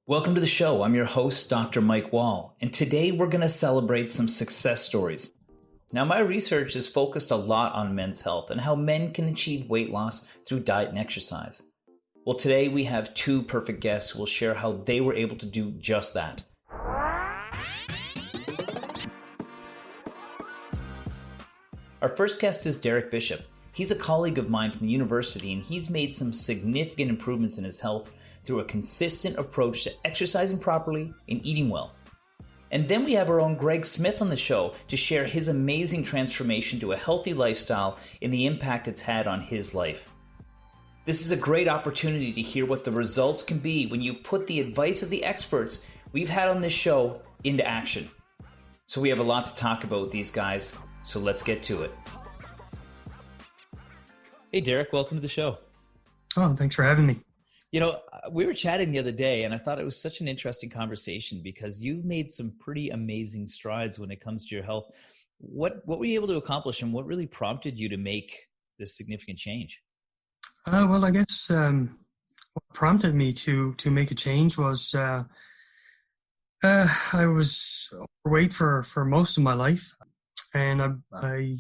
Welcome to the show. I'm your host, Dr. Mike Wall, and today we're going to celebrate some success stories. Now, my research is focused a lot on men's health and how men can achieve weight loss through diet and exercise. Well, today we have two perfect guests who will share how they were able to do just that. Our first guest is Derek Bishop. He's a colleague of mine from the university, and he's made some significant improvements in his health through a consistent approach to exercising properly and eating well. And then we have our own Greg Smith on the show to share his amazing transformation to a healthy lifestyle and the impact it's had on his life. This is a great opportunity to hear what the results can be when you put the advice of the experts we've had on this show into action. So we have a lot to talk about with these guys, so let's get to it. Hey, Derek, welcome to the show. Oh, thanks for having me. You know, we were chatting the other day, and I thought it was such an interesting conversation because you've made some pretty amazing strides when it comes to your health. What were you able to accomplish, and what really prompted you to make this significant change? Well, I guess what prompted me to make a change was I was overweight for most of my life, and I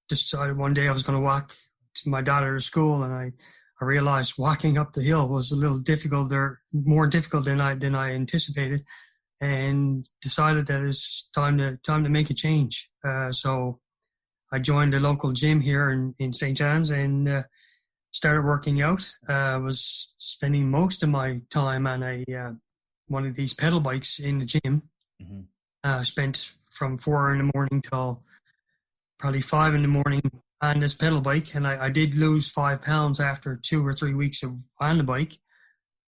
decided one day I was going to walk to my daughter to school, and I realized walking up the hill was a little difficult, or more difficult than I anticipated, and decided that it's time to make a change. So I joined a local gym here in St. John's and started working out. I was spending most of my time on one of these pedal bikes in the gym. Mm-hmm. Spent from 4 in the morning till probably 5 in the morning on this pedal bike, and I did lose 5 pounds after 2 or 3 weeks on the bike.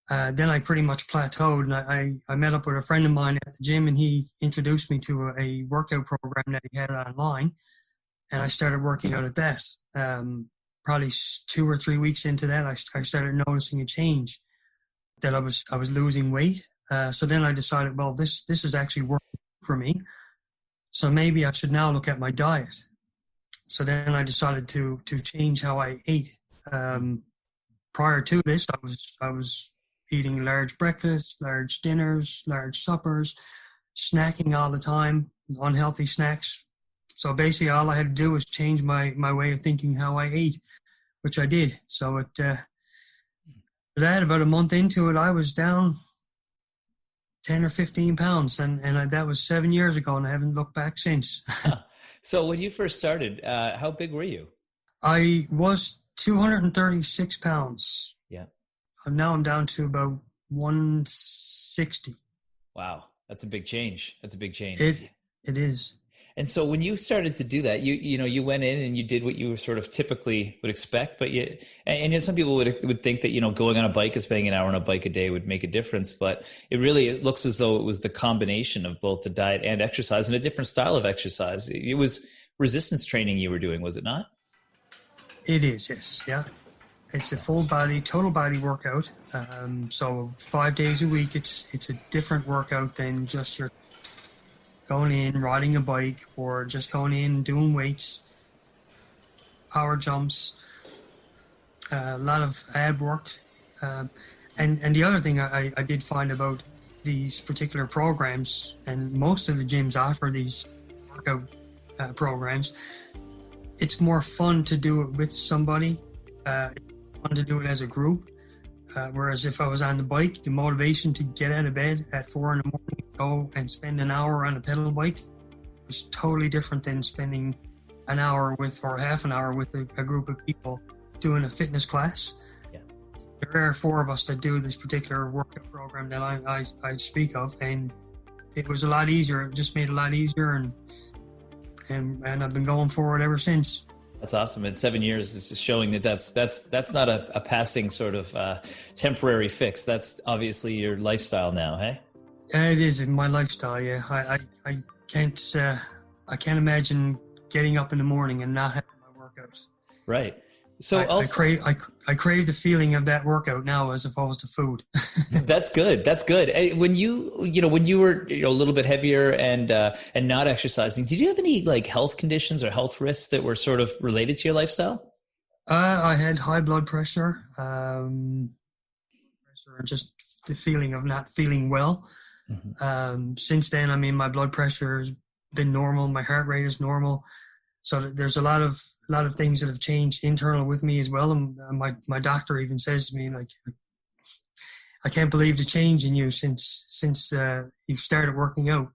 Then I pretty much plateaued, and I met up with a friend of mine at the gym, and he introduced me to a workout program that he had online, and I started working out at that. Probably 2 or 3 weeks into that, I started noticing a change, that I was losing weight. So then I decided, well, this is actually working for me, so maybe I should now look at my diet. So then I decided to change how I ate. Prior to this, I was eating large breakfasts, large dinners, large suppers, snacking all the time, unhealthy snacks. So basically all I had to do was change my way of thinking how I ate, which I did. So about a month into it, I was down 10 or 15 pounds, and that was 7 years ago, and I haven't looked back since. So when you first started, how big were you? I was 236 pounds. Yeah. Now I'm down to about 160. Wow. That's a big change. It is. And so when you started to do that, you went in and you did what you sort of typically would expect, but some people would think that, going on a bike and spending an hour on a bike a day would make a difference, but it looks as though it was the combination of both the diet and exercise, and a different style of exercise. It was resistance training you were doing, was it not? It is, yes. Yeah. It's a full body, total body workout. So 5 days a week, it's a different workout than just your going in, riding a bike, or just going in, doing weights, power jumps, a lot of ab work. And the other thing I did find about these particular programs, and most of the gyms offer these workout programs, it's more fun to do it with somebody, fun to do it as a group. Whereas if I was on the bike, the motivation to get out of bed at 4 in the morning, go and spend an hour on a pedal bike was totally different than spending an hour or half an hour with a group of people doing a fitness class. Yeah. There are 4 of us that do this particular workout program that I speak of, and it was a lot easier. It just made it a lot easier, and I've been going forward ever since. That's awesome. In 7 years, it's just showing that that's not a passing sort of temporary fix. That's obviously your lifestyle now, hey? It is my lifestyle. Yeah, I can't imagine getting up in the morning and not having my workout. Right. So I crave the feeling of that workout now as opposed to food. That's good. That's good. When you were a little bit heavier and not exercising, did you have any like health conditions or health risks that were sort of related to your lifestyle? I had high blood pressure, or just the feeling of not feeling well. Since then, I mean, my blood pressure has been normal, my heart rate is normal. So there's a lot of things that have changed internal with me as well. And my doctor even says to me, like, I can't believe the change in you since you've started working out.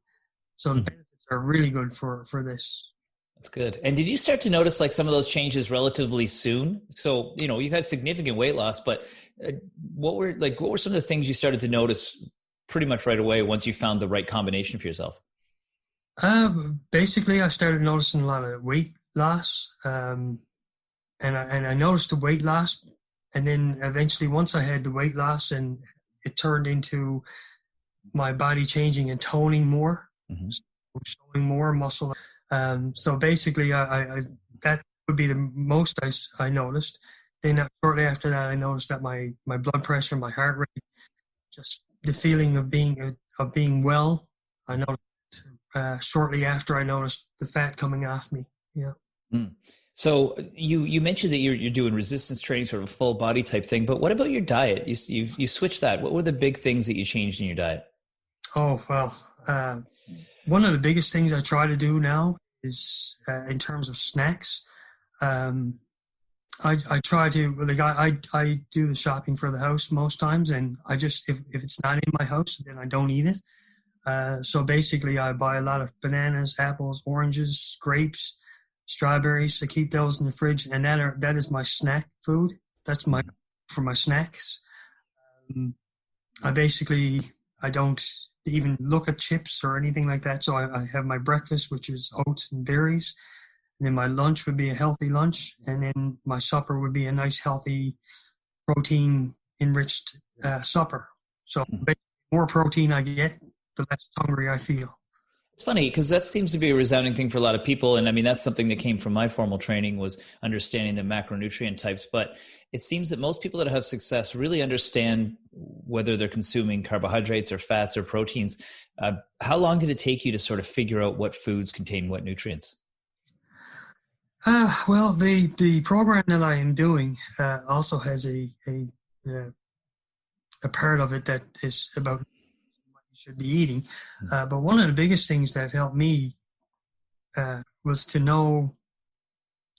So the benefits are really good for this. That's good. And did you start to notice like some of those changes relatively soon? So, you've had significant weight loss, but what were some of the things you started to notice pretty much right away once you found the right combination for yourself? Basically, I started noticing a lot of weight loss, and I noticed the weight loss, and then eventually, once I had the weight loss, and it turned into my body changing and toning more, showing more muscle. So basically, I that would be the most I noticed. Then shortly after that, I noticed that my blood pressure, my heart rate, just the feeling of being well. I noticed. Shortly after, I noticed the fat coming off me. Yeah. So you mentioned that you're doing resistance training, sort of a full body type thing. But what about your diet? You switched that. What were the big things that you changed in your diet? Oh well, one of the biggest things I try to do now is in terms of snacks. I try to I do the shopping for the house most times, and I just if it's not in my house, then I don't eat it. So basically, I buy a lot of bananas, apples, oranges, grapes, strawberries. I keep those in the fridge, and that is my snack food. That's for my snacks. I don't even look at chips or anything like that. So I have my breakfast, which is oats and berries, and then my lunch would be a healthy lunch, and then my supper would be a nice, healthy, protein-enriched supper. So the more protein I get, the less hungry I feel. It's funny because that seems to be a resounding thing for a lot of people. And I mean, that's something that came from my formal training, was understanding the macronutrient types. But it seems that most people that have success really understand whether they're consuming carbohydrates or fats or proteins. How long did it take you to sort of figure out what foods contain what nutrients? Well, the program that I am doing also has a part of it that is about should be eating. But one of the biggest things that helped me was to know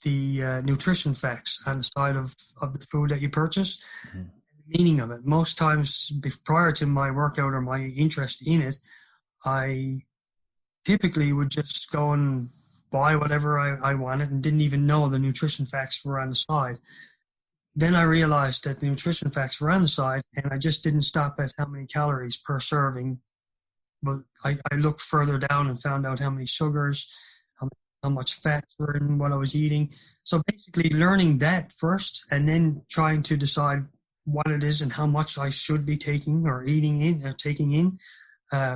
the nutrition facts on the side of the food that you purchase, the meaning of it. Most times prior to my workout or my interest in it, I typically would just go and buy whatever I wanted and didn't even know the nutrition facts were on the side. Then I realized that the nutrition facts were on the side, and I just didn't stop at how many calories per serving. But I looked further down and found out how many sugars, how much fats were in what I was eating. So basically learning that first, and then trying to decide what it is and how much I should be taking or eating in or taking in,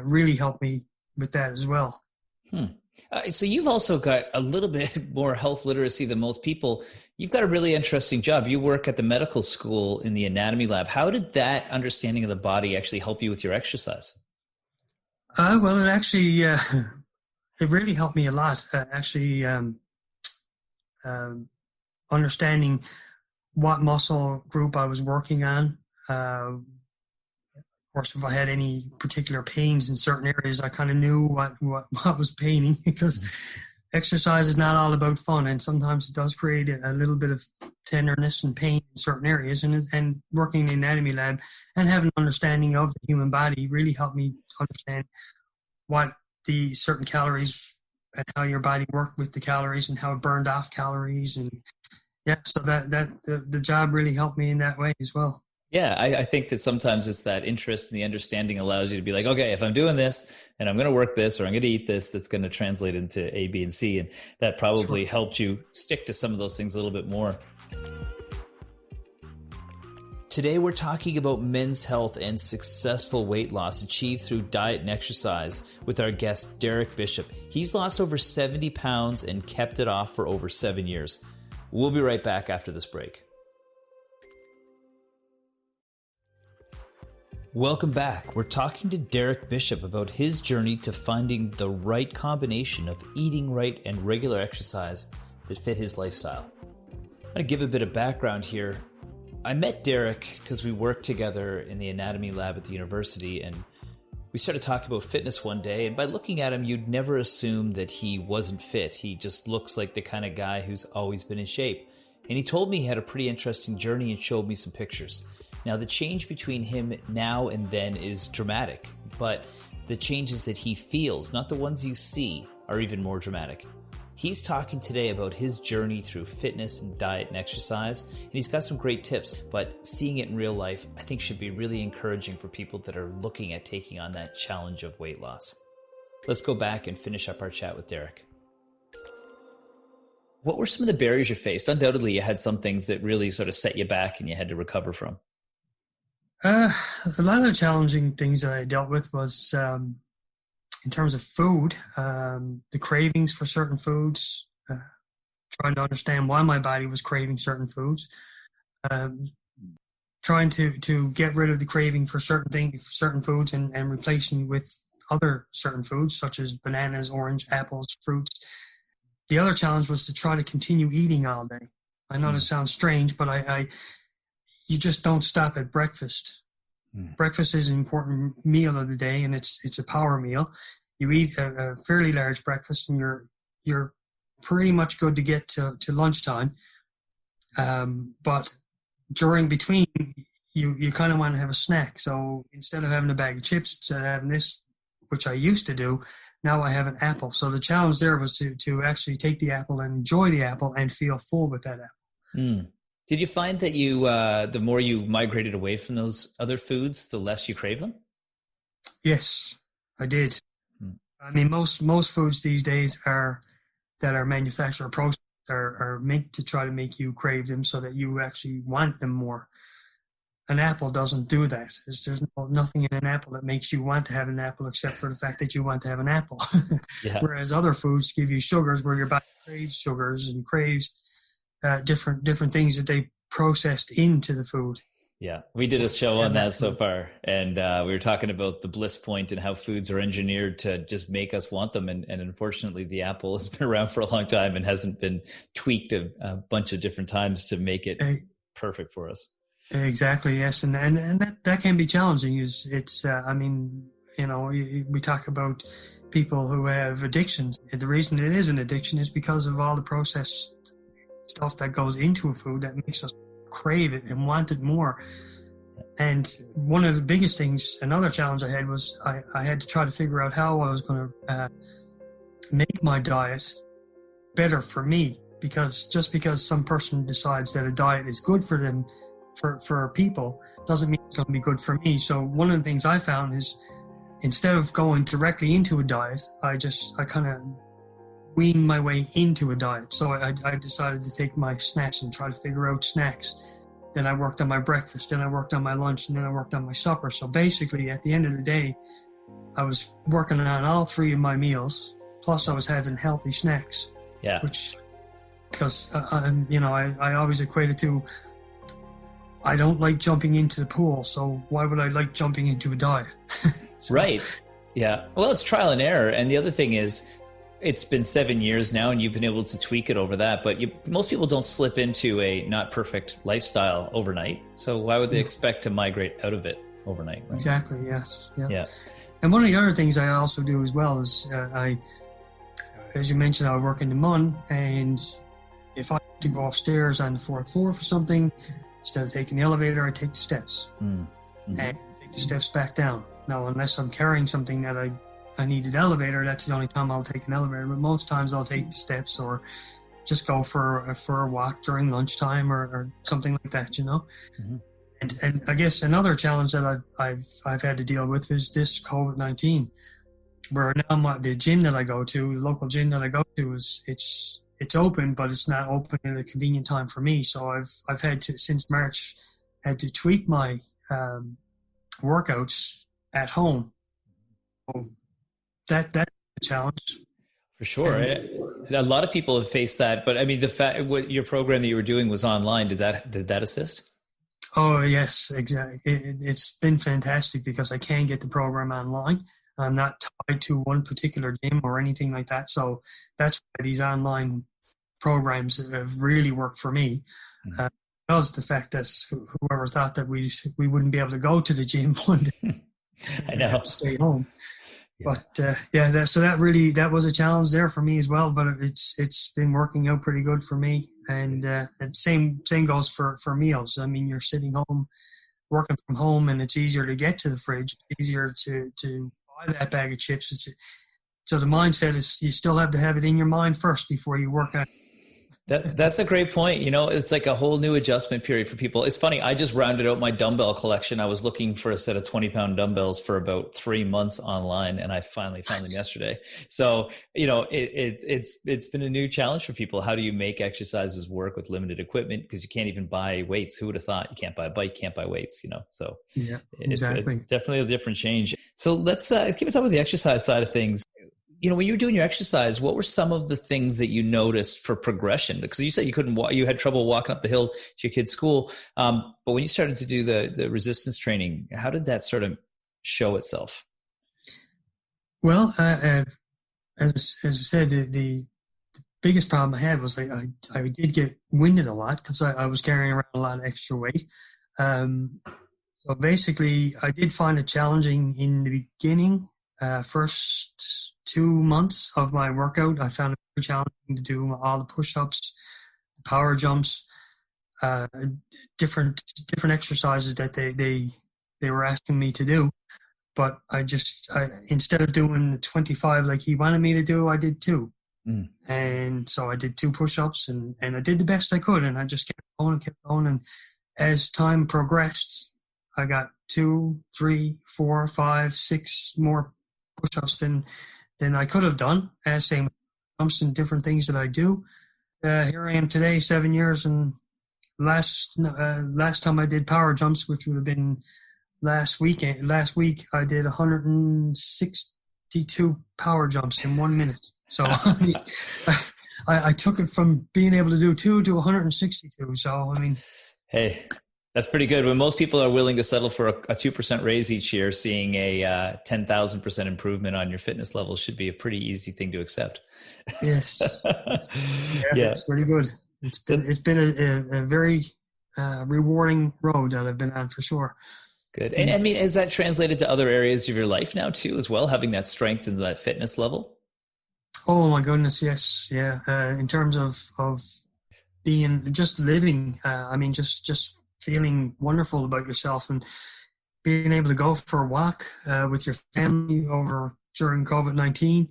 really helped me with that as well. So you've also got a little bit more health literacy than most people. You've got a really interesting job. You work at the medical school in the anatomy lab. How did that understanding of the body actually help you with your exercise? Well, it actually, it really helped me a lot. Understanding what muscle group I was working on. Of course, if I had any particular pains in certain areas, I kind of knew what was paining, because exercise is not all about fun, and sometimes it does create a little bit of tenderness and pain in certain areas. And working in the anatomy lab and having an understanding of the human body really helped me understand what the certain calories and how your body worked with the calories and how it burned off calories. And so the job really helped me in that way as well. Yeah, I think that sometimes it's that interest and the understanding allows you to be like, okay, if I'm doing this and I'm going to work this or I'm going to eat this, that's going to translate into A, B, and C. And that probably helped you stick to some of those things a little bit more. Today, we're talking about men's health and successful weight loss achieved through diet and exercise with our guest, Derek Bishop. He's lost over 70 pounds and kept it off for over 7 years. We'll be right back after this break. Welcome back. We're talking to Derek Bishop about his journey to finding the right combination of eating right and regular exercise that fit his lifestyle. I'm going to give a bit of background here. I met Derek because we worked together in the anatomy lab at the university, and we started talking about fitness one day, and by looking at him, you'd never assume that he wasn't fit. He just looks like the kind of guy who's always been in shape. And he told me he had a pretty interesting journey and showed me some pictures. Now, the change between him now and then is dramatic, but the changes that he feels, not the ones you see, are even more dramatic. He's talking today about his journey through fitness and diet and exercise, and he's got some great tips, but seeing it in real life, I think, should be really encouraging for people that are looking at taking on that challenge of weight loss. Let's go back and finish up our chat with Derek. What were some of the barriers you faced? Undoubtedly, you had some things that really sort of set you back and you had to recover from. A lot of the challenging things that I dealt with was in terms of food, the cravings for certain foods, trying to understand why my body was craving certain foods, trying to get rid of the craving for certain foods and replacing with other certain foods such as bananas, orange, apples, fruits. The other challenge was to try to continue eating all day. I know this sounds strange, but you just don't stop at breakfast. Breakfast is an important meal of the day, and it's a power meal. You eat a fairly large breakfast, and you're pretty much good to get to lunchtime. But between, you kind of want to have a snack. So instead of having a bag of chips, instead of having this, which I used to do, now I have an apple. So the challenge there was to actually take the apple and enjoy the apple and feel full with that apple. Did you find that you, the more you migrated away from those other foods, the less you crave them? Yes, I did. I mean, most foods these days that are manufactured or processed are meant to try to make you crave them so that you actually want them more. An apple doesn't do that. There's nothing in an apple that makes you want to have an apple except for the fact that you want to have an apple. Yeah. Whereas other foods give you sugars where your body craves sugars and craves different things that they processed into the food. Yeah, we did a show on that so far, and we were talking about the bliss point and how foods are engineered to just make us want them, and unfortunately the apple has been around for a long time and hasn't been tweaked a bunch of different times to make it perfect for us. Exactly, yes, and that can be challenging. I mean, you know, we talk about people who have addictions. The reason it is an addiction is because of all the processed stuff that goes into a food that makes us crave it and want it more. And one of the biggest things, another challenge I had was I had to try to figure out how I was going to make my diet better for me, because just because some person decides that a diet is good for them, for people, doesn't mean it's going to be good for me. So one of the things I found is, instead of going directly into a diet, I kind of wean my way into a diet. So I decided to take my snacks and try to figure out snacks. Then I worked on my breakfast, then I worked on my lunch, and then I worked on my supper. So basically, at the end of the day, I was working on all three of my meals, plus I was having healthy snacks. Yeah. Because I always equate it to, I don't like jumping into the pool, so why would I like jumping into a diet? Right. Yeah. Well, it's trial and error. And the other thing is, it's been 7 years now and you've been able to tweak it over that, but most people don't slip into a not perfect lifestyle overnight. So why would they expect to migrate out of it overnight? Right? Exactly. Yes. Yeah. And one of the other things I also do as well is as you mentioned, I work in the MUN, and if I have to go upstairs on the fourth floor for something, instead of taking the elevator, I take the steps and take the steps back down. Now, unless I'm carrying something that I need an elevator, that's the only time I'll take an elevator. But most times I'll take the steps or just go for a walk during lunchtime or something like that, you know. Mm-hmm. And I guess another challenge that I've had to deal with is this COVID-19, where now the gym that I go to, the local gym that I go to, it's open, but it's not open at a convenient time for me. So I've had to, since March, had to tweak my workouts at home. So that's a challenge. For sure. A lot of people have faced that, but I mean, what your program that you were doing was online. Did that assist? Oh, yes, exactly. It's been fantastic because I can get the program online. I'm not tied to one particular gym or anything like that. So that's why these online programs have really worked for me. Mm-hmm. was the fact that whoever thought that we wouldn't be able to go to the gym one day I and have know. to stay home. Yeah. But so that was a challenge there for me as well. But it's been working out pretty good for me. And same goes for meals. I mean, you're sitting home, working from home, and it's easier to get to the fridge. It's easier to buy that bag of chips. So the mindset is you still have to have it in your mind first before you work out. That's a great point. It's like a whole new adjustment period for people. It's funny. I just rounded out my dumbbell collection. I was looking for a set of 20-pound dumbbells for about 3 months online, and I finally found them yesterday. So, it's been a new challenge for people. How do you make exercises work with limited equipment? Because you can't even buy weights. Who would have thought? You can't buy a bike, can't buy weights, So Yeah, exactly. It's definitely a different change. So let's keep on talking about the exercise side of things. When you were doing your exercise, what were some of the things that you noticed for progression? Because you said you couldn't walk, you had trouble walking up the hill to your kid's school. But when you started to do the resistance training, how did that sort of show itself? Well, as I said, the biggest problem I had was I did get winded a lot because I was carrying around a lot of extra weight. So basically, I did find it challenging in the beginning. First 2 months of my workout, I found it very challenging to do all the push-ups, the power jumps, different exercises that they were asking me to do. But I instead of doing the 25 like he wanted me to do, I did 2. And so I did 2 push-ups and I did the best I could, and I just kept going. And as time progressed, I got 2, 3, 4, 5, 6 more push-ups than I could have done. Same jumps and different things that I do. Here I am today, 7 years, and last time I did power jumps, which would have been last week, I did 162 power jumps in 1 minute. So I took it from being able to do 2 to 162. So, I mean, hey, that's pretty good. When most people are willing to settle for a 2% raise each year, seeing a 10,000% improvement on your fitness level should be a pretty easy thing to accept. Yes. Yeah, it's pretty good. It's been a very rewarding road that I've been on for sure. Good. And I mean, has that translated to other areas of your life now too, as well, having that strength and that fitness level? Oh my goodness, yes, yeah. In terms of being just living, I mean, just feeling wonderful about yourself and being able to go for a walk with your family during COVID-19.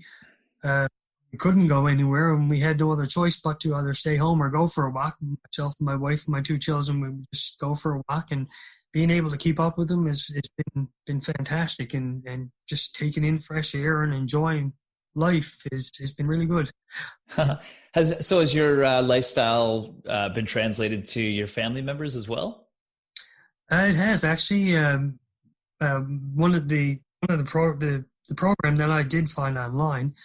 We couldn't go anywhere, and we had no other choice but to either stay home or go for a walk. Myself and my wife and my 2 children, we would just go for a walk, and being able to keep up with them has been fantastic, and just taking in fresh air and enjoying life has been really good. Has your lifestyle been translated to your family members as well? It has actually. One of the program that I did find online,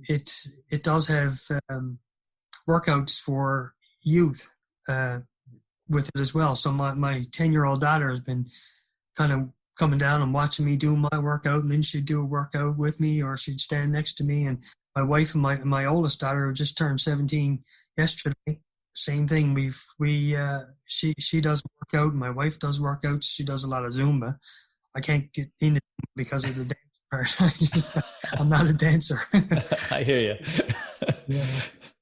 it does have workouts for youth with it as well. So my 10-year-old daughter has been kind of coming down and watching me do my workout, and then she'd do a workout with me, or she'd stand next to me. And my wife and my oldest daughter, who just turned 17 yesterday, same thing. She does workout. My wife does workouts. She does a lot of Zumba. I can't get into it because of the dance part. I'm not a dancer. I hear you. Yeah.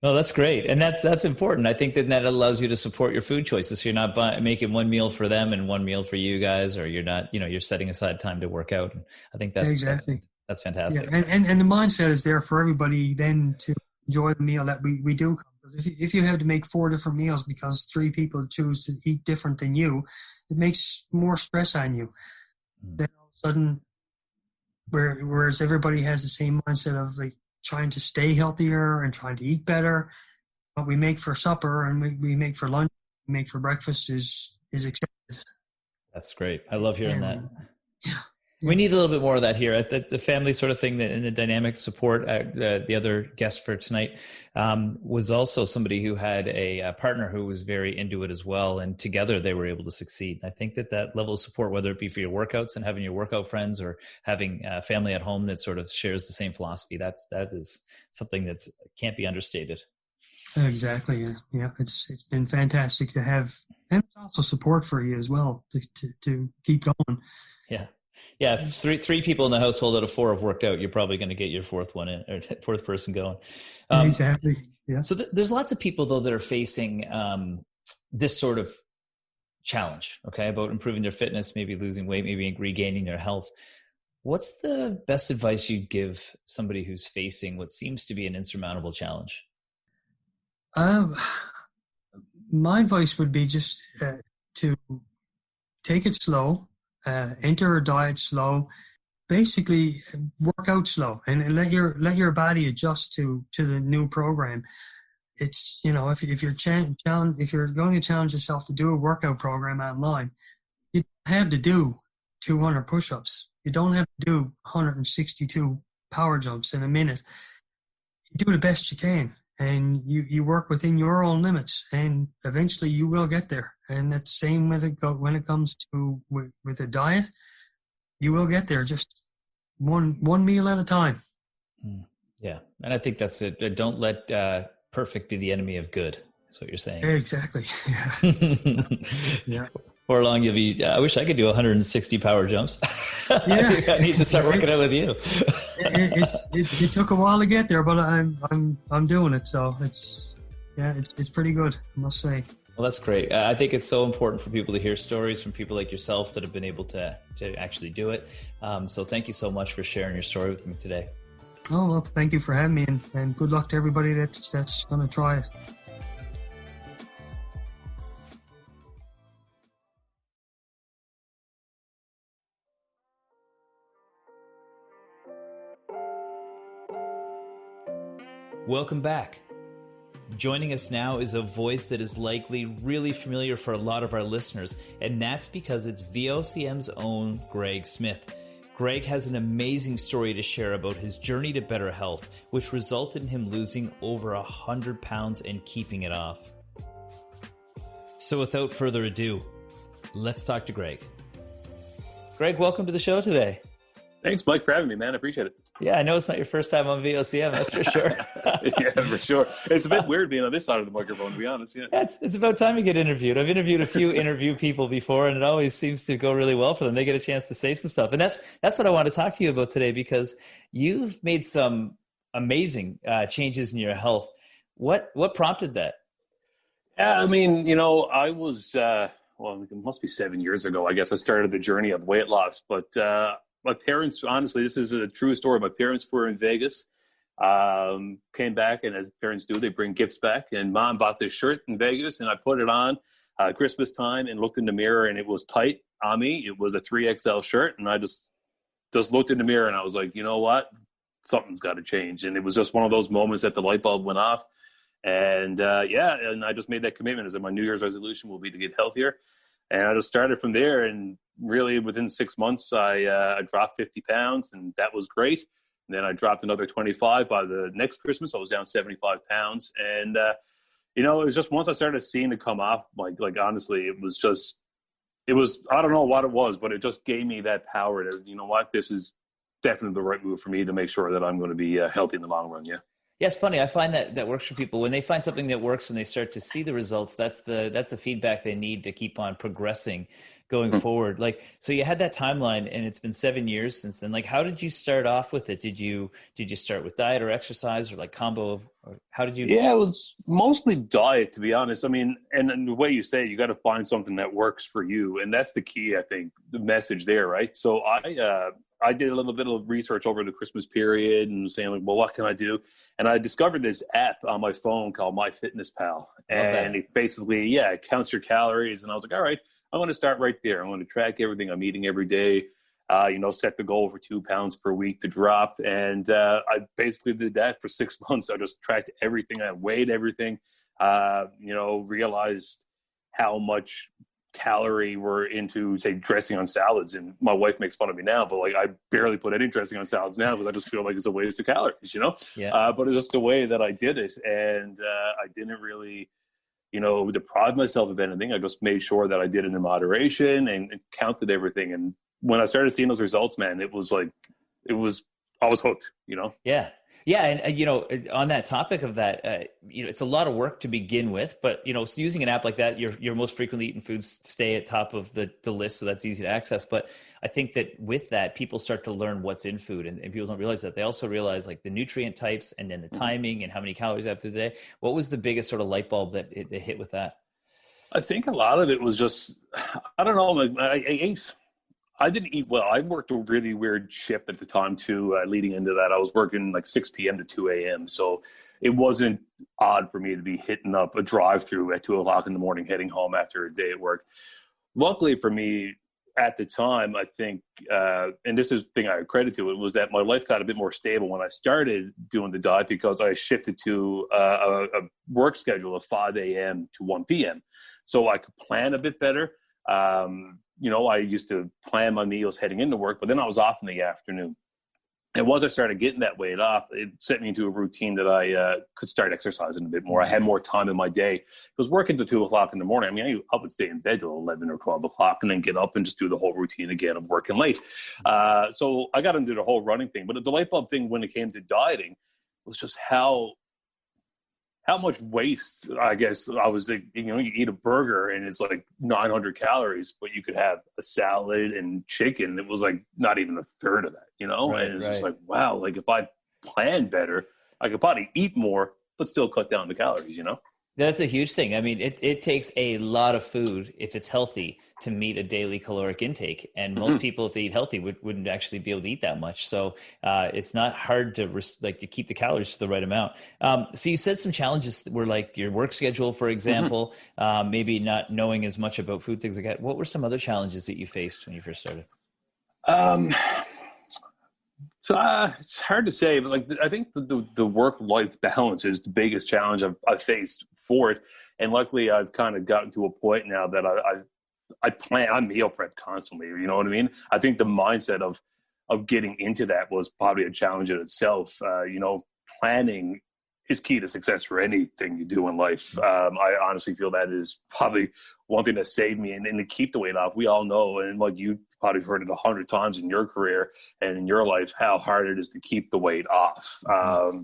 No, that's great. And that's important. I think that allows you to support your food choices. So you're not making one meal for them and one meal for you guys, or you're not, you're setting aside time to work out. I think that's fantastic. Yeah. And the mindset is there for everybody then to enjoy the meal that we do. Because if you have to make 4 different meals because 3 people choose to eat different than you, it makes more stress on you. Then all of a sudden, whereas everybody has the same mindset of like trying to stay healthier and trying to eat better, what we make for supper and we make for lunch, we make for breakfast is accepted. That's great. I love hearing that. Yeah. We need a little bit more of that here at the family sort of thing, and the dynamic support. The other guest for tonight was also somebody who had a partner who was very into it as well, and together they were able to succeed. I think that level of support, whether it be for your workouts and having your workout friends, or having family at home that sort of shares the same philosophy, that is something that can't be understated. Exactly. Yeah. Yeah. It's been fantastic to have, and also support for you as well to keep going. Yeah. Yeah. If three people in the household out of four have worked out, you're probably going to get your fourth one in, or fourth person going. Um, Exactly. Yeah. so there's lots of people though that are facing this sort of challenge, okay, about improving their fitness, maybe losing weight, maybe regaining their health. What's the best advice you'd give somebody who's facing what seems to be an insurmountable challenge? Um, my advice would be just to take it slow, enter a diet slow, basically work out slow, and let your body adjust to the new program. It's, if you're if you're going to challenge yourself to do a workout program online, you don't have to do 200 push-ups. You don't have to do 162 power jumps in a minute. You do the best you can, and you work within your own limits, and eventually you will get there. And it's the same when it comes to with a diet. You will get there, just one meal at a time. Yeah, and I think that's it. Don't let perfect be the enemy of good. That's what you're saying. Exactly. Yeah. Yeah. For long you'll be. I wish I could do 160 power jumps. Yeah. I need to start working out with you. It took a while to get there, but I'm doing it. So it's pretty good, I must say. Well, that's great. I think it's so important for people to hear stories from people like yourself that have been able to actually do it. So thank you so much for sharing your story with me today. Oh, well, thank you for having me, and good luck to everybody that's going to try it. Welcome back. Joining us now is a voice that is likely really familiar for a lot of our listeners, and that's because it's VOCM's own Greg Smith. Greg has an amazing story to share about his journey to better health, which resulted in him losing over 100 pounds and keeping it off. So without further ado, let's talk to Greg. Greg, welcome to the show today. Thanks, Mike, for having me, man. I appreciate it. Yeah, I know it's not your first time on VOCM, that's for sure. Yeah, for sure. It's a bit weird being on this side of the microphone, to be honest. Yeah, it's about time you get interviewed. I've interviewed a few interview people before, and it always seems to go really well for them. They get a chance to say some stuff. And that's what I want to talk to you about today, because you've made some amazing changes in your health. What prompted that? Yeah, I mean, I was, it must be 7 years ago, I guess I started the journey of weight loss. But my parents, honestly, this is a true story. My parents were in Vegas, came back, and as parents do, they bring gifts back. And Mom bought this shirt in Vegas, and I put it on Christmas time and looked in the mirror, and it was tight on me. It was a 3XL shirt, and I just looked in the mirror, and I was like, you know what? Something's got to change. And it was just one of those moments that the light bulb went off. And and I just made that commitment. As my New Year's resolution will be to get healthier. And I just started from there, and really within 6 months, I dropped 50 pounds, and that was great. And then I dropped another 25 by the next Christmas. I was down 75 pounds. And, it was just once I started seeing it come off, like honestly, it was, I don't know what it was, but it just gave me that power to, you know what, this is definitely the right move for me to make sure that I'm going to be healthy in the long run. Yeah. Yeah, it's funny. I find that works for people when they find something that works and they start to see the results. That's the feedback they need to keep on progressing going forward. Like, so you had that timeline, and it's been 7 years since then. Like, how did you start off with it? Did you start with diet or exercise, or like combo of, or how did you? Yeah, it was mostly diet, to be honest. I mean, and the way you say it, you got to find something that works for you. And that's the key, I think, the message there, right? So I did a little bit of research over the Christmas period and saying, like, well, what can I do? And I discovered this app on my phone called MyFitnessPal. And it basically, it counts your calories. And I was like, all right, I'm going to start right there. I'm going to track everything I'm eating every day, set the goal for 2 pounds per week to drop. And I basically did that for 6 months. I just tracked everything. I weighed everything, realized how much calorie we're into, say, dressing on salads. And my wife makes fun of me now, but like I barely put any dressing on salads now because I just feel like it's a waste of calories, Yeah. But it's just the way that I did it. And I didn't really, deprive myself of anything. I just made sure that I did it in moderation and counted everything. And when I started seeing those results, man, it was I was hooked, you know? Yeah. Yeah. And, on that topic of that, it's a lot of work to begin with, but, so using an app like that, your most frequently eaten foods stay at top of the list. So that's easy to access. But I think that with that, people start to learn what's in food, and people don't realize that. They also realize like the nutrient types and then the timing and how many calories you have through the day. What was the biggest sort of light bulb that it hit with that? I think a lot of it was just, I don't know, like I didn't eat well. I worked a really weird shift at the time too. Leading into that, I was working like 6 p.m. to 2 a.m. So it wasn't odd for me to be hitting up a drive-through at 2 o'clock in the morning, heading home after a day at work. Luckily for me, at the time, I think, and this is the thing I credit to it, was that my life got a bit more stable when I started doing the diet, because I shifted to a work schedule of 5 a.m. to 1 p.m. So I could plan a bit better. I used to plan my meals heading into work, but then I was off in the afternoon. And once I started getting that weight off, it set me into a routine that I could start exercising a bit more. I had more time in my day. Because working till 2 o'clock in the morning, I mean, I would stay in bed till 11 or 12 o'clock and then get up and just do the whole routine again of working late. So I got into the whole running thing. But the light bulb thing when it came to dieting was just how much waste, I guess. I was like, you eat a burger and it's like 900 calories, but you could have a salad and chicken. It was like not even a third of that, Right, and it's just like, wow, like if I plan better, I could probably eat more, but still cut down the calories, That's a huge thing. I mean, it takes a lot of food, if it's healthy, to meet a daily caloric intake. And most people, if they eat healthy, wouldn't actually be able to eat that much. So it's not hard to keep the calories to the right amount. So you said some challenges were like your work schedule, for example, maybe not knowing as much about food, things like that. What were some other challenges that you faced when you first started? So it's hard to say, but like I think the work-life balance is the biggest challenge I've faced for it. And luckily, I've kind of gotten to a point now that I meal prep constantly. You know what I mean? I think the mindset of getting into that was probably a challenge in itself. Planning is key to success for anything you do in life. I honestly feel that is probably one thing that saved me and to keep the weight off. We all know, and like you probably heard it 100 times in your career and in your life, how hard it is to keep the weight off.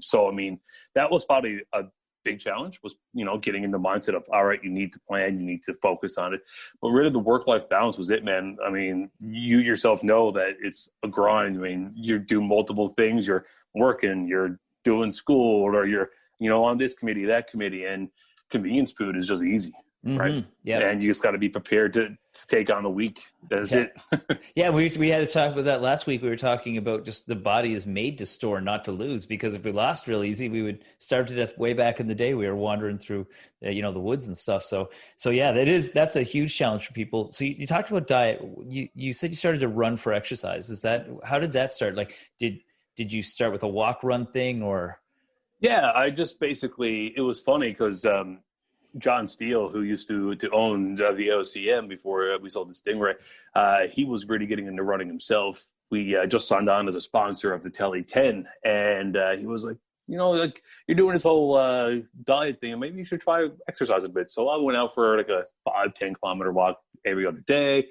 So, I mean, that was probably a big challenge, was, getting in the mindset of, all right, you need to plan, you need to focus on it. But really the work-life balance was it, man. I mean, you yourself know that it's a grind. I mean, you do multiple things. You're working, you're doing school, or you're, on this committee, that committee, and convenience food is just easy. Right. Yeah. And you just got to be prepared to take on the week. That's it. Yeah. We had to talk about that last week. We were talking about just the body is made to store, not to lose, because if we lost real easy, we would starve to death. Way back in the day, we were wandering through, the woods and stuff. So yeah, that's a huge challenge for people. So you talked about diet. You said you started to run for exercise. How did that start? Like, did you start with a walk run thing or? Yeah, I just basically, it was funny because, John Steele, who used to own the OCM before we sold the Stingray, he was really getting into running himself. We just signed on as a sponsor of the Telly 10, and he was like, like you're doing this whole diet thing, maybe you should try exercise a bit. So I went out for like a 5-10 kilometer walk every other day, a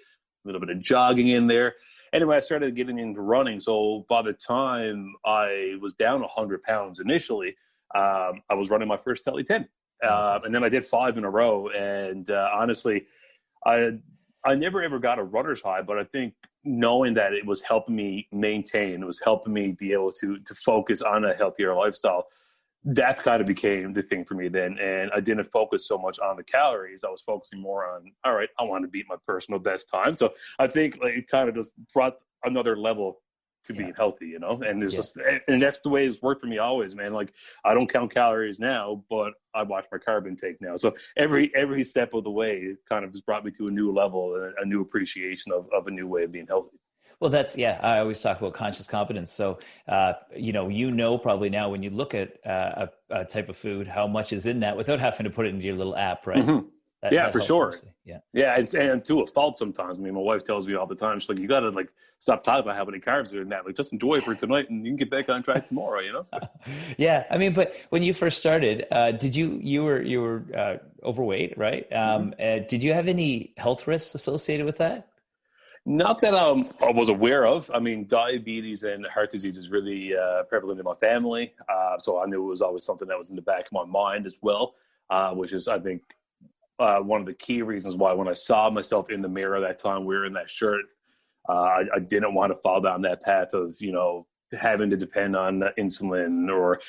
little bit of jogging in there. Anyway, I started getting into running. So by the time I was down 100 pounds initially, I was running my first Telly 10. And then I did 5 in a row. And honestly, I never ever got a runner's high, but I think knowing that it was helping me maintain, it was helping me be able to focus on a healthier lifestyle, that kind of became the thing for me then. And I didn't focus so much on the calories. I was focusing more on, all right, I want to beat my personal best time. So I think it kind of just brought another level to being healthy, and it's just, and that's the way it's worked for me always, man. Like I don't count calories now, but I watch my carb intake now. So every step of the way, it kind of just brought me to a new level, a new appreciation of a new way of being healthy. Well, I always talk about conscious competence. So, probably now when you look at a type of food, how much is in that without having to put it into your little app, right? Mm-hmm. That for sure. Yeah. And to a fault sometimes. I mean, my wife tells me all the time, she's like, you got to stop talking about how many carbs are in that. Like, just enjoy it for tonight and you can get back on track tomorrow, Yeah. I mean, but when you first started, you were overweight, right? Did you have any health risks associated with that? Not that I was aware of. I mean, diabetes and heart disease is really prevalent in my family. So I knew it was always something that was in the back of my mind as well, which is, I think, one of the key reasons why when I saw myself in the mirror that time wearing that shirt, I didn't want to fall down that path of, having to depend on insulin or,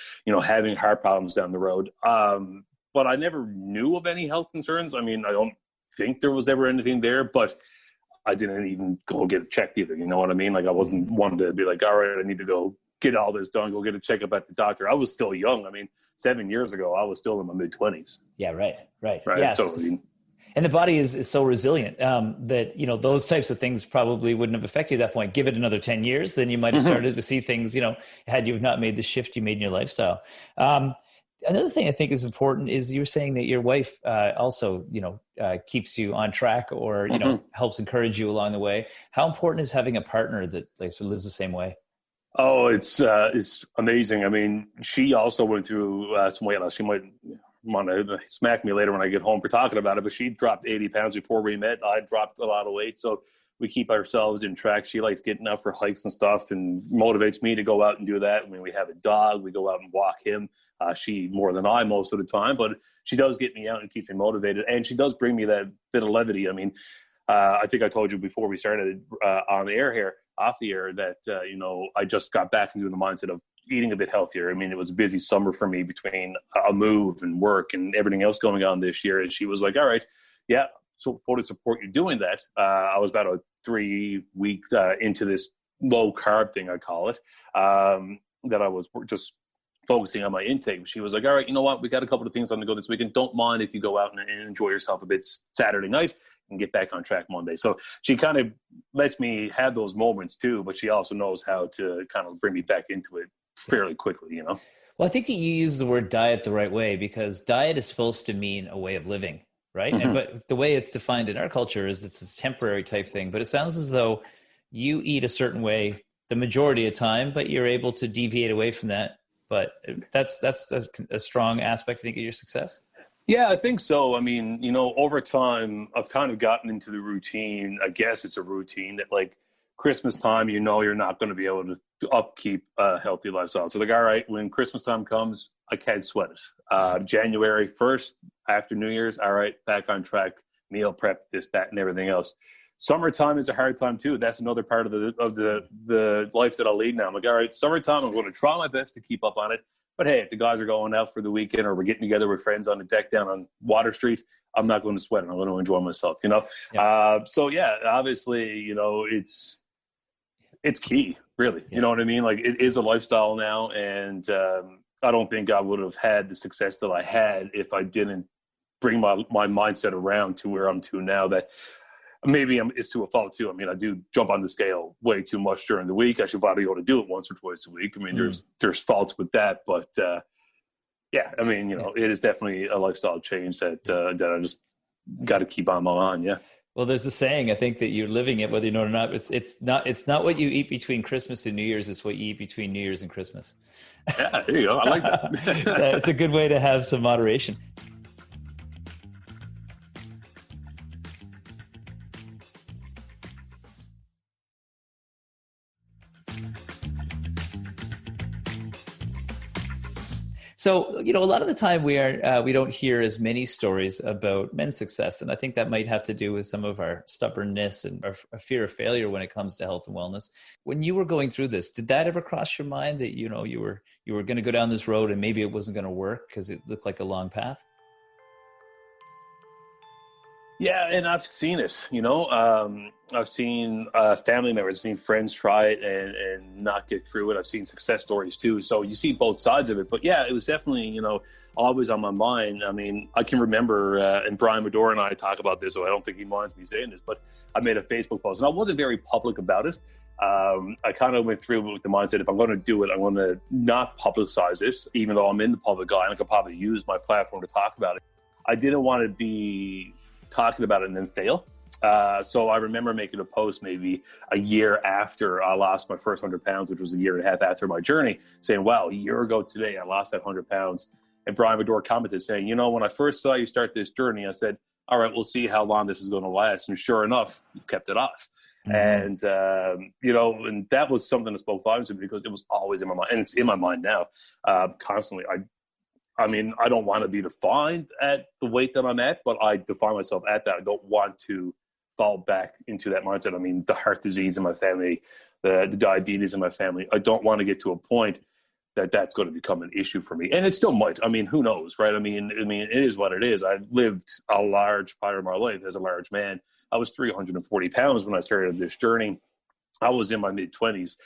having heart problems down the road. But I never knew of any health concerns. I mean, I don't think there was ever anything there, but I didn't even go get it checked either. You know what I mean? Like, I wasn't one to be like, all right, I need to go get all this done, go get a checkup at the doctor. I was still young. I mean, 7 years ago, I was still in my mid-20s. Yeah, right. Yeah, so, and the body is so resilient that, those types of things probably wouldn't have affected you at that point. Give it another 10 years, then you might have started to see things, had you not made the shift you made in your lifestyle. Another thing I think is important is you were saying that your wife also, keeps you on track or, helps encourage you along the way. How important is having a partner that sort of lives the same way? Oh, it's amazing. I mean, she also went through some weight loss. She might want to smack me later when I get home for talking about it, but she dropped 80 pounds before we met. I dropped a lot of weight. So we keep ourselves in track. She likes getting out for hikes and stuff and motivates me to go out and do that. When we have a dog, we go out and walk him. She more than I most of the time, but she does get me out and keeps me motivated. And she does bring me that bit of levity. I mean, I think I told you before we started on the air here, off the air, that, I just got back into the mindset of eating a bit healthier. I mean, it was a busy summer for me between a move and work and everything else going on this year. And she was like, all right, yeah, so to support you doing that. I was about a 3 week into this low carb thing, I call it, that I was just focusing on my intake. She was like, all right, you know what? We got a couple of things on the go this weekend. Don't mind if you go out and enjoy yourself a bit Saturday night and get back on track Monday. So she kind of lets me have those moments too, but she also knows how to kind of bring me back into it fairly quickly, Well, I think that you use the word diet the right way, because diet is supposed to mean a way of living, right? Mm-hmm. But the way it's defined in our culture is it's this temporary type thing, but it sounds as though you eat a certain way the majority of time, but you're able to deviate away from that. But that's a strong aspect, I think, of your success. Yeah, I think so. I mean, over time, I've kind of gotten into the routine. I guess it's a routine that, like, Christmas time, you're not going to be able to upkeep a healthy lifestyle. So, like, all right, when Christmas time comes, I can't sweat it. January 1st, after New Year's, all right, back on track, meal prep, this, that, and everything else. Summertime is a hard time too. That's another part of the life that I lead now. I'm like, all right, summertime, I'm going to try my best to keep up on it. But hey, if the guys are going out for the weekend or we're getting together with friends on the deck down on Water Street, I'm not going to sweat it. I'm going to enjoy myself, Yeah. So yeah, obviously, it's key, really. Yeah. You know what I mean? Like, it is a lifestyle now, and I don't think I would have had the success that I had if I didn't bring my mindset around to where I'm to now. That maybe it's to a fault too. I mean, I do jump on the scale way too much during the week. I should probably be able to do it once or twice a week. I mean, there's faults with that, but yeah, I mean, it is definitely a lifestyle change that I just got to keep on. Yeah. Well, there's a saying, I think, that you're living it, whether you know it or not. It's not what you eat between Christmas and New Year's. It's what you eat between New Year's and Christmas. Yeah, there you go. I like that. It's a good way to have some moderation. So, a lot of the time we don't hear as many stories about men's success. And I think that might have to do with some of our stubbornness and our fear of failure when it comes to health and wellness. When you were going through this, did that ever cross your mind that, you were going to go down this road and maybe it wasn't going to work because it looked like a long path? Yeah, and I've seen it, I've seen family members, seen friends try it and not get through it. I've seen success stories too. So you see both sides of it. But yeah, it was definitely, always on my mind. I mean, I can remember, and Brian Medora and I talk about this, so I don't think he minds me saying this, but I made a Facebook post and I wasn't very public about it. I kind of went through with the mindset, if I'm going to do it, I'm going to not publicize it, even though I'm in the public eye and I could probably use my platform to talk about it. I didn't want to be talking about it and then fail. So I remember making a post maybe a year after I lost my first 100 pounds, which was a year and a half after my journey, saying, wow, a year ago today, I lost that 100 pounds. And Brian Medora commented saying, when I first saw you start this journey, I said, all right, we'll see how long this is going to last. And sure enough, you kept it off. And, and that was something that spoke volumes to me because it was always in my mind, and it's in my mind now, constantly. I mean, I don't want to be defined at the weight that I'm at, but I define myself at that. I don't want to fall back into that mindset. I mean, the heart disease in my family, the diabetes in my family, I don't want to get to a point that that's going to become an issue for me. And it still might. I mean, who knows, right? I mean, it is what it is. I lived a large part of my life as a large man. I was 340 pounds when I started this journey. I was in my mid-20s.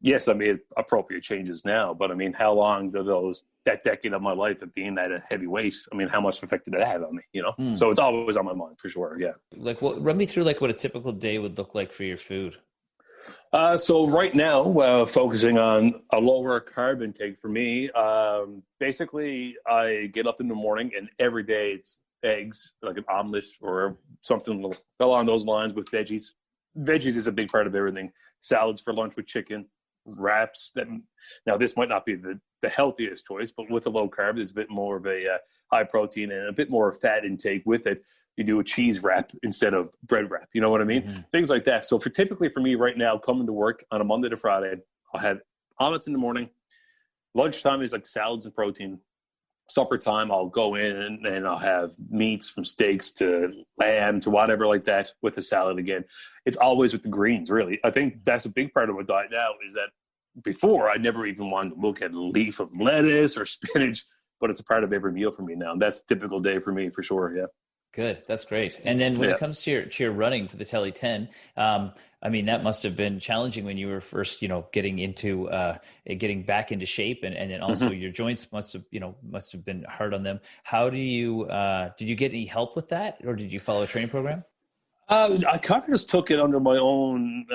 Yes, I made appropriate changes now, but I mean, how long did that decade of my life of being at a heavy weight, I mean, how much effect did it have on me, So it's always on my mind for sure, yeah. Like, run me through like what a typical day would look like for your food. So right now, focusing on a lower carb intake for me, basically I get up in the morning and every day it's eggs, like an omelet or something along those lines with veggies. Veggies is a big part of everything. Salads for lunch with chicken, wraps. Now this might not be the healthiest choice, but with the low carb, there's a bit more of a high protein and a bit more fat intake with it. You do a cheese wrap instead of bread wrap. You know what I mean? Mm-hmm. Things like that. So typically for me right now, coming to work on a Monday to Friday, I'll have omelets in the morning. Lunchtime is like salads and protein. Supper time, I'll go in and I'll have meats from steaks to lamb to whatever like that with a salad again. It's always with the greens, really. I think that's a big part of my diet now is that before I never even wanted to look at a leaf of lettuce or spinach, but it's a part of every meal for me now. And that's a typical day for me for sure, yeah. Good. That's great. And then when it comes to your running for the Tele 10, I mean, that must have been challenging when you were first, getting back into shape and then also your joints must have been hard on them. How did you get any help with that or did you follow a training program? I kind of just took it under my own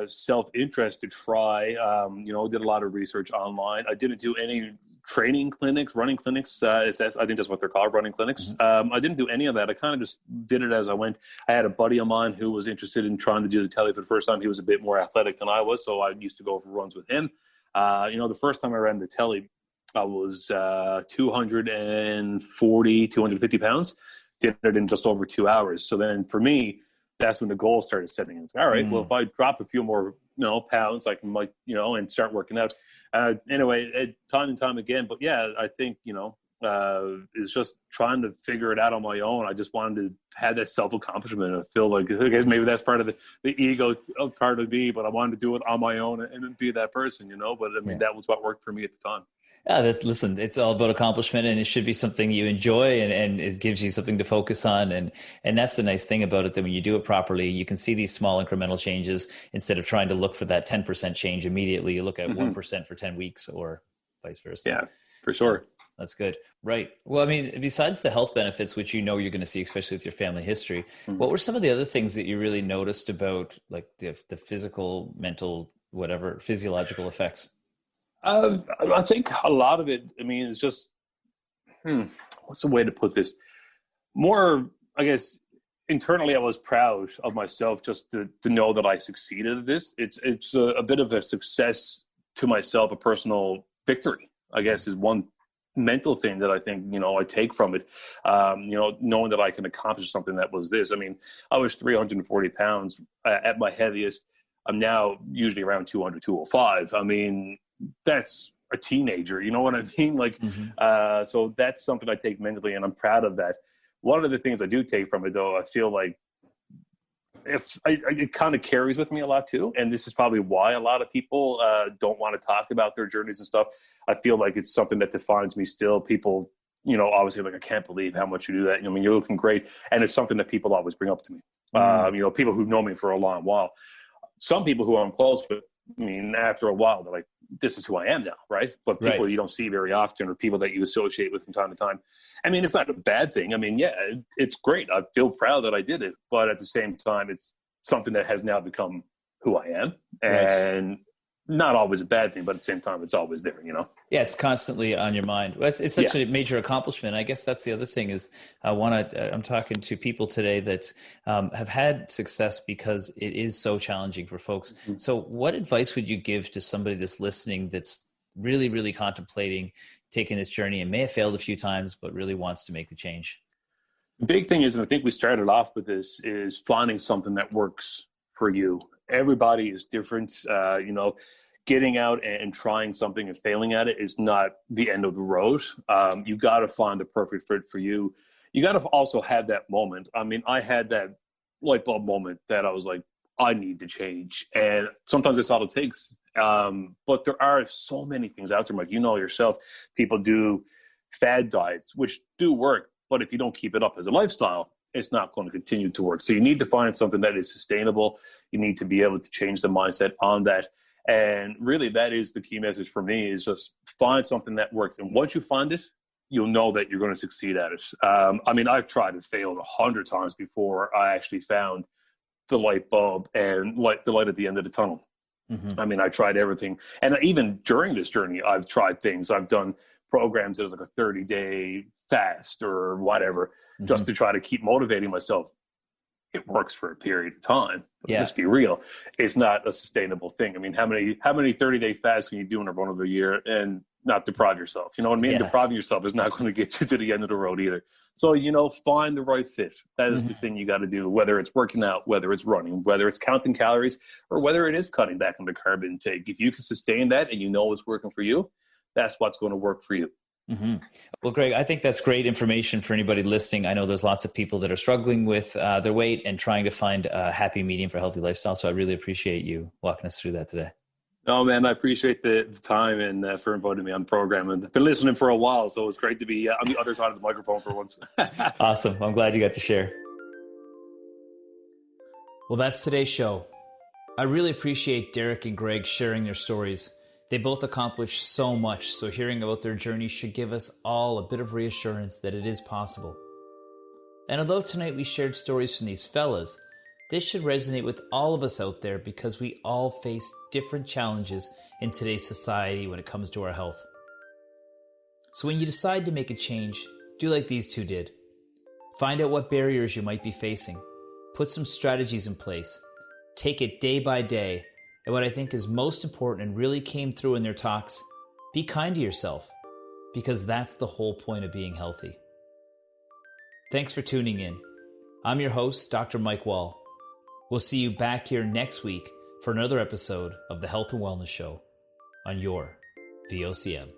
self-interest to try, did a lot of research online. I didn't do any training clinics, running clinics. I think that's what they're called, running clinics. Mm-hmm. I didn't do any of that. I kind of just did it as I went. I had a buddy of mine who was interested in trying to do the Tele for the first time. He was a bit more athletic than I was, so I used to go for runs with him. The first time I ran the Tele, I was 240, 250 pounds. Did it in just over 2 hours. So then for me, that's when the goal started setting in. It's like, all right, well, if I drop a few more, pounds, I can and start working out. Anyway, time and time again. But yeah, I think, it's just trying to figure it out on my own. I just wanted to have that self-accomplishment. I feel like, I guess maybe that's part of the ego part of me, but I wanted to do it on my own and be that person, but I mean, that was what worked for me at the time. Yeah, listen, it's all about accomplishment and it should be something you enjoy and it gives you something to focus on. And that's the nice thing about it, that when you do it properly, you can see these small incremental changes instead of trying to look for that 10% change immediately. You look at 1% for 10 weeks or vice versa. Yeah, for sure. That's good. Right. Well, I mean, besides the health benefits, which you're going to see, especially with your family history, what were some of the other things that you really noticed about like the physical, mental, whatever, physiological effects? I think a lot of it, I mean, it's just, what's the way to put this? More, I guess, internally, I was proud of myself just to know that I succeeded at this. It's a bit of a success to myself, a personal victory, I guess, is one mental thing that I think, I take from it, knowing that I can accomplish something that was this. I mean, I was 340 pounds at my heaviest. I'm now usually around 200, 205. I mean, that's a teenager, you know what I mean? Like, so that's something I take mentally and I'm proud of that. One of the things I do take from it though, I feel like it kind of carries with me a lot too. And this is probably why a lot of people don't want to talk about their journeys and stuff. I feel like it's something that defines me still. People, obviously like, I can't believe how much you do that. I mean, you're looking great. And it's something that people always bring up to me. People who've known me for a long while. Some people who I'm close with, I mean, after a while, they're like, this is who I am now, right? But people you don't see very often or people that you associate with from time to time. I mean, it's not a bad thing. I mean, yeah, it's great. I feel proud that I did it. But at the same time, it's something that has now become who I am. And not always a bad thing, but at the same time, it's always there, Yeah, it's constantly on your mind. It's such a major accomplishment. I guess that's the other thing is I'm talking to people today that have had success because it is so challenging for folks. So what advice would you give to somebody that's listening that's really, really contemplating taking this journey and may have failed a few times, but really wants to make the change? The big thing is, and I think we started off with this, is finding something that works for you. everybody is different. Getting out and trying something and failing at it is not the end of the road. You got to find the perfect fit for you. You got to also have that moment. I mean, I had that light bulb moment that I was like, I need to change. And sometimes that's all it takes. But there are so many things out there, Mike. You know yourself, people do fad diets, which do work. But if you don't keep it up as a lifestyle, it's not going to continue to work. So you need to find something that is sustainable. You need to be able to change the mindset on that. And really, that is the key message for me, is just find something that works. And once you find it, you'll know that you're going to succeed at it. I mean, I've tried and failed 100 times before I actually found the light bulb and the light at the end of the tunnel. Mm-hmm. I mean, I tried everything. And even during this journey, I've tried things. I've done programs that was like a 30-day fast or whatever, just to try to keep motivating myself. It works for a period of time. But let's be real. It's not a sustainable thing. I mean, how many 30-day fasts can you do in a run of a year and not deprive yourself? You know what I mean? Yes. Depriving yourself is not going to get you to the end of the road either. So, find the right fit. That is the thing you got to do, whether it's working out, whether it's running, whether it's counting calories, or whether it is cutting back on the carb intake. If you can sustain that and you know it's working for you, that's what's going to work for you. Mm-hmm. Well, Greg, I think that's great information for anybody listening. I know there's lots of people that are struggling with their weight and trying to find a happy medium for a healthy lifestyle. So I really appreciate you walking us through that today. No, man, I appreciate the time and for inviting me on the program. And I've been listening for a while, so it's great to be on the other side of the microphone for once. Awesome. I'm glad you got to share. Well, that's today's show. I really appreciate Derek and Greg sharing their stories. They both accomplished so much, so hearing about their journey should give us all a bit of reassurance that it is possible. And although tonight we shared stories from these fellas, this should resonate with all of us out there because we all face different challenges in today's society when it comes to our health. So when you decide to make a change, do like these two did. Find out what barriers you might be facing. Put some strategies in place. Take it day by day. And what I think is most important and really came through in their talks, be kind to yourself, because that's the whole point of being healthy. Thanks for tuning in. I'm your host, Dr. Mike Wall. We'll see you back here next week for another episode of the Health and Wellness Show on your VOCM.